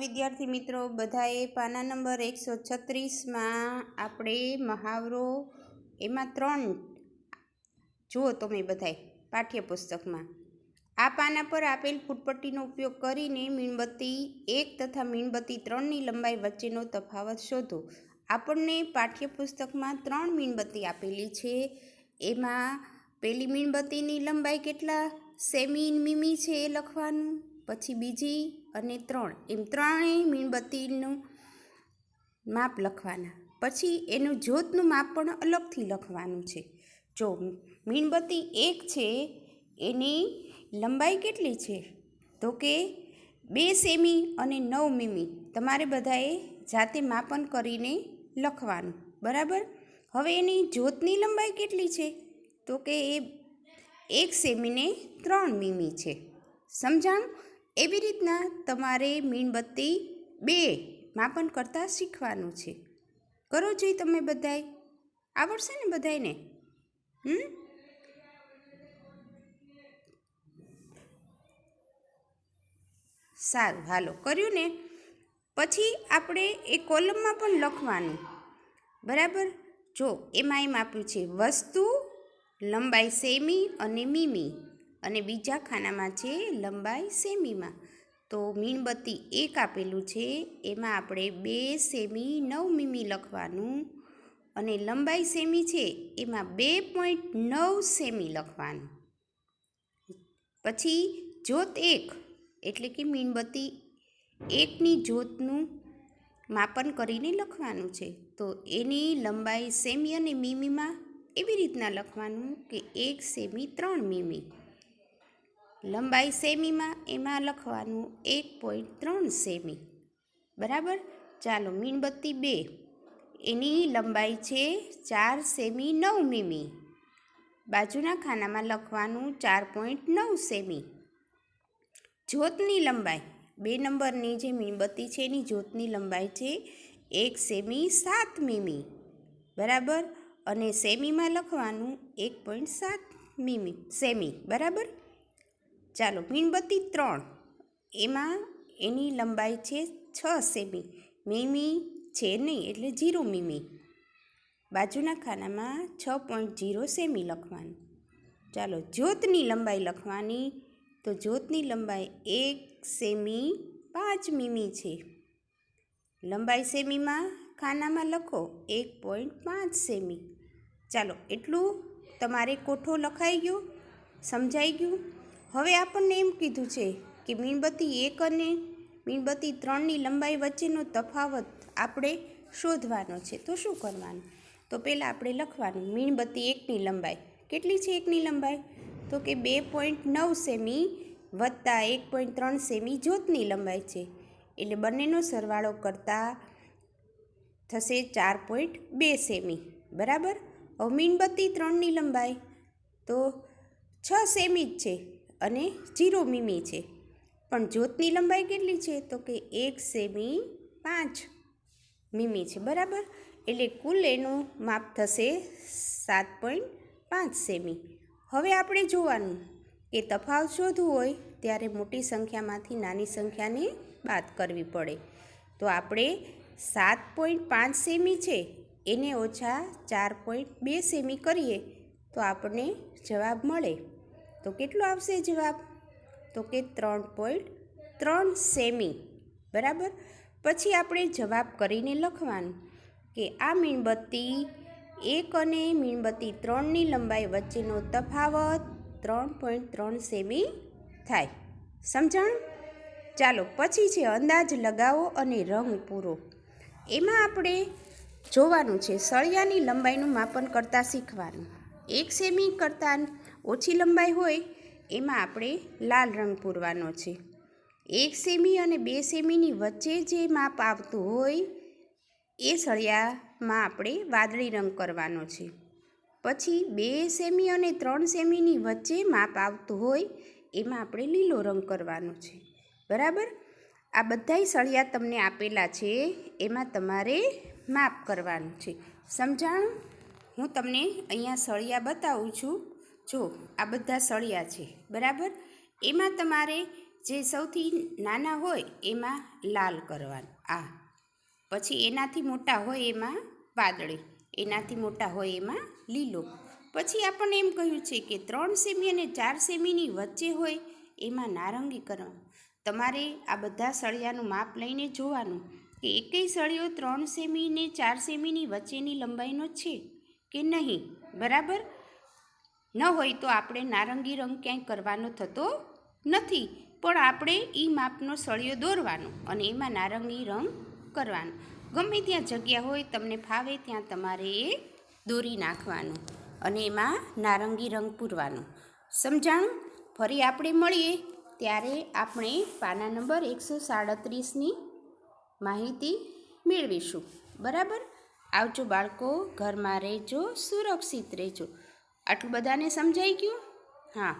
વિદ્યાર્થી મિત્રો બધાએ પાના નંબર 136માં આપણે મહાવરો એમાં 3 જુઓ તમે બધાએ પાઠ્યપુસ્તકમાં આ પાના પર આપેલ ફૂટપટ્ટીનો ઉપયોગ કરીને મીણબત્તી 1 તથા મીણબત્તી 3ની લંબાઈ વચ્ચેનો તફાવત શોધો। આપણને પાઠ્યપુસ્તકમાં 3 મીણબત્તી આપેલી છે। એમાં પહેલી મીણબત્તીની લંબાઈ કેટલા સેમી મીમી છે એ લખવાનું, પછી બીજી અને 3 એમ ત્રણેય મીણબત્તીનું માપ લખવાના, પછી એનું જ્યોતનું માપ પણ અલગથી લખવાનું છે। જો મીણબત્તી 1 છે એની લંબાઈ કેટલી છે તો કે 2 સેમી અને 9 મીમી તમારે બધાએ જાતે માપન કરીને લખવાનું, બરાબર। હવે એની જ્યોતની લંબાઈ કેટલી છે તો કે એ 1 સેમી ને 3 મીમી છે, સમજાણું? એવી રીતના તમારે મીણબત્તી 2 માપન કરતાં શીખવાનું છે। કરો જોઈએ તમે બધાએ, આવડશે ને બધાને? સારું, હાલો કર્યું ને? પછી આપણે એ કોલમમાં પણ લખવાનું, બરાબર। જો એમાં એમ આપ્યું છે વસ્તુ લંબાઈ સેમી અને મીમી, અને બીજા ખાનામાં છે લંબાઈ સેમીમાં। તો મીણબત્તી 1 આપેલું છે એમાં આપણે 2 સેમી 9 મીમી લખવાનું, અને લંબાઈ સેમી છે એમાં 2.9 સેમી લખવાનું। પછી જ્યોત 1 એટલે કે મીણબત્તી 1ની જ્યોતનું માપન કરીને લખવાનું છે, તો એની લંબાઈ સેમી અને મીમીમાં એવી રીતના લખવાનું કે 1 સેમી 3 મીમી, લંબાઈ સેમીમાં એમાં લખવાનું 1.3 સેમી, બરાબર। ચાલો મીણબત્તી 2 એની લંબાઈ છે 4 સેમી 9 મીમી, બાજુના ખાનામાં લખવાનું 4.9 સેમી। જ્યોતની લંબાઈ 2 નંબરની જે મીણબત્તી છે એની જ્યોતની લંબાઈ છે 1 સેમી 7 મીમી, બરાબર, અને સેમીમાં લખવાનું 1.7 મીમી સેમી, બરાબર। ચાલો મીણબત્તી 3 એમાં એની લંબાઈ છે 6 સેમી, મીમી છે નહીં એટલે 0 મીમી, બાજુના ખાનામાં 6.0 સેમી લખવાનું। ચાલો જ્યોતની લંબાઈ લખવાની, તો જ્યોતની લંબાઈ 1 સેમી 5 મીમી છે, લંબાઈ સેમીમાં ખાનામાં લખો 1.5 સેમી। ચાલો એટલું તમારે કોઠો લખાઈ ગયો, સમજાઈ ગયું? હવે આપણને એમ કીધું છે કે મીણબત્તી 1 અને મીણબત્તી 3ની લંબાઈ વચ્ચેનો તફાવત આપણે શોધવાનો છે, તો શું કરવાનું? તો પહેલાં આપણે લખવાનું મીણબત્તી 1ની લંબાઈ કેટલી છે, 1ની લંબાઈ તો કે 2.9 સેમી વત્તા 1.3 સેમી જ્યોતની લંબાઈ છે, એટલે બંનેનો સરવાળો કરતાં થશે 4.2 સેમી, બરાબર। હવે મીણબત્તી 3ની લંબાઈ તો 6 સેમી જ છે અને 0 મીમી છે, પણ જ્યોતની લંબાઈ કેટલી છે તો કે 1 સેમી 5 મીમી છે, બરાબર, એટલે કુલ એનું માપ થશે 7.5 સેમી। હવે આપણે જોવાનું કે તફાવત શોધવું હોય ત્યારે મોટી સંખ્યામાંથી નાની સંખ્યાને બાદ કરવી પડે, તો આપણે 7.5 સેમી છે એને ઓછા 4.2 સેમી કરીએ તો આપણને જવાબ મળે, તો કેટલો આવશે જવાબ તો કે 3.3 સેમી, બરાબર। પછી આપણે જવાબ કરીને લખવાનું કે આ મીણબત્તી 1 અને મીણબત્તી 3ની લંબાઈ વચ્ચેનો તફાવત 3.3 સેમી થાય, સમજાણું? ચાલો પછી છે અંદાજ લગાવો અને રંગ પૂરો। એમાં આપણે જોવાનું છે સળિયાની લંબાઈનું માપન કરતાં શીખવાનું। 1 સેમી કરતાં ઓછી લંબાઈ હોય એમાં આપણે લાલ રંગ પૂરવાનો છે, 1 સેમી અને 2 સેમીની વચ્ચે જે માપ આવતું હોય એ સળિયામાં આપણે વાદળી રંગ કરવાનો છે, પછી 2 સેમી અને 3 સેમીની વચ્ચે માપ આવતું હોય એમાં આપણે લીલો રંગ કરવાનો છે, બરાબર। આ બધાય સળિયા તમને આપેલા છે એમાં તમારે માપ કરવાનું છે, સમજાણું? હું તમને અહીંયા સળિયા બતાવું છું, જો આ બધા સળિયા છે, બરાબર, એમાં તમારે જે સૌથી નાના હોય એમાં લાલ કરવાનું આ, પછી એનાથી મોટા હોય એમાં વાદળી, એનાથી મોટા હોય એમાં લીલો. પછી આપણને એમ કહ્યું છે કે 3 સેમી અને 4 સેમીની વચ્ચે હોય એમાં નારંગી કરવાનું. તમારે આ બધા સળિયાનું માપ લઈને જોવાનું કે એકેય સળિયો 3 સેમી ને 4 સેમીની વચ્ચેની લંબાઈનો છે કે નહીં. બરાબર ન હોય તો આપણે નારંગી રંગ ક્યાંય કરવાનો થતો નથી, પણ આપણે એ માપનો સળિયો દોરવાનો અને એમાં નારંગી રંગ કરવાનો. ગમે ત્યાં જગ્યા હોય તમને ફાવે ત્યાં તમારે એ દોરી નાખવાનું અને એમાં નારંગી રંગ પૂરવાનો. સમજાણું? ફરી આપણે મળીએ ત્યારે આપણે પાના નંબર 137ની માહિતી મેળવીશું. બરાબર? આવજો બાળકો, ઘરમાં રહેજો, સુરક્ષિત રહેજો. આટલું બધાને સમજાઈ ગયું? હા.